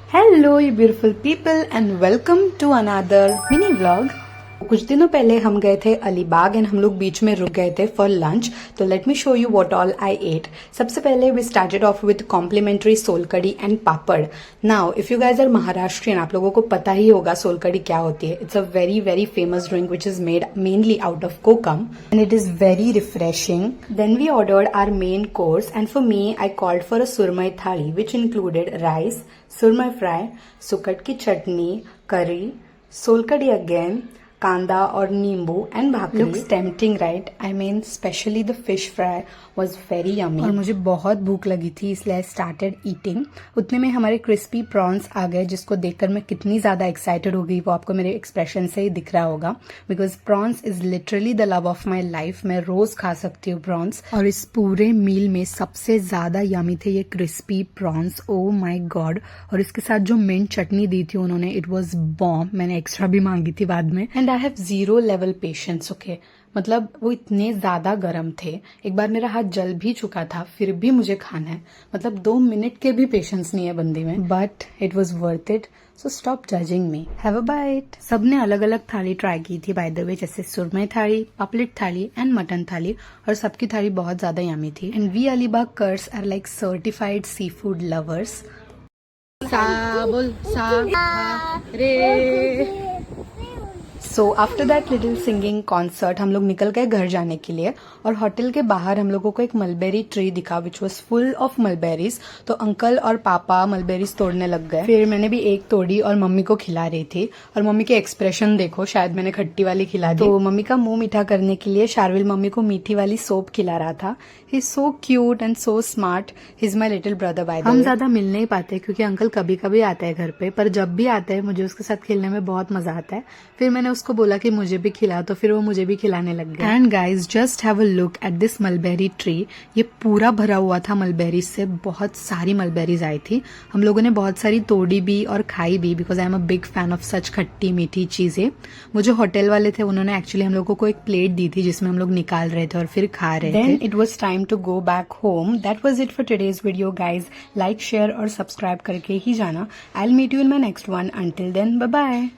Hello you beautiful people and welcome to another mini vlog. कुछ दिनों पहले हम गए थे अलीबाग एंड हम लोग बीच में रुक गए थे फॉर लंच। तो let me show you what all I ate. सबसे पहले we started off with complimentary solkadhi and papad. Now if you guys are Maharashtrian, आप लोगों को पता ही होगा सोलकड़ी क्या होती है। It's a very very famous drink which is made mainly out of kokum and it is very refreshing. Then we ordered our main course and for me I called for a surmai thali which included rice, surmai fry, sukat की chutney, curry, solkadhi again, कांदा और नींबू and bhakri. Looks tempting right? I mean specially the fish fry was very yummy. और मुझे बहुत भूख लगी थी इसलिए आई स्टार्टेड ईटिंग। उतने में हमारे क्रिस्पी प्रॉन्स आ गए, जिसको देखकर मैं कितनी ज्यादा एक्साइटेड हो गई वो आपको मेरे एक्सप्रेशन से ही दिख रहा होगा। Because prawns is literally the love of my life. मैं रोज खा सकती हूँ प्रॉन्स। और इस पूरे मील में सबसे ज्यादा यमी थे ये क्रिस्पी प्रॉन्स। ओ माई गॉड। और इसके साथ जो मिंट चटनी दी थी उन्होंने, इट वॉज बॉम्ब। मैंने एक्स्ट्रा भी मांगी थी बाद में। And I have zero level patience. Okay, मतलब वो इतने ज्यादा गर्म थे। एक बार मेरा हाथ जल भी चुका था, फिर भी मुझे खाना है। मतलब 2 मिनट के भी पेशेंस नहीं है बंदी में। But it was worth it, so stop judging me. Have a bite. सबने अलग अलग थाली ट्राई की थी बाय द वे, जैसे सुरमई थाली, पापलेट थाली एंड मटन थाली। और सबकी थाली बहुत ज्यादा यमी थी। एंड वी अलीबाग कर्स are like certified seafood lovers. बोल सा रे। So after that little singing concert हम लोग निकल गए घर जाने के लिए। और होटल के बाहर हम लोगों को एक मलबेरी ट्री दिखा which was full of mulberries. तो अंकल और पापा मलबेरीज तोड़ने लग गए। फिर मैंने भी एक तोड़ी और मम्मी को खिला रही थी। और मम्मी के एक्सप्रेशन देखो, शायद मैंने खट्टी वाली खिला दी। तो मम्मी का मुंह मीठा करने के लिए शार्विल मम्मी को मीठी वाली सोप खिला रहा था। He is so cute and so smart. He is my little brother by the way. हम ज्यादा मिल नहीं पाते क्योंकि अंकल कभी कभी आता है घर पे, पर जब भी आता है मुझे उसके साथ खेलने में बहुत मजा आता है। फिर मैंने उसको बोला कि मुझे भी खिला, तो फिर वो मुझे भी खिलाने लग गया। And guys just have a look at this mulberry tree. ये पूरा भरा हुआ था मलबेरीज से। बहुत सारी मलबेरीज आई थी। हम लोगों ने बहुत सारी तोड़ी भी और खाई भी, because I am a big fan of such खट्टी मीठी चीजें। वो जो होटल वाले थे उन्होंने एक्चुअली हम लोगों को एक प्लेट दी थी जिसमें हम लोग निकाल रहे थे और फिर खा रहे थे। Then it was time to go back home. That was it for today's video guys. Like share और सब्सक्राइब करके ही जाना। I will meet you in my next one. Until then bye bye.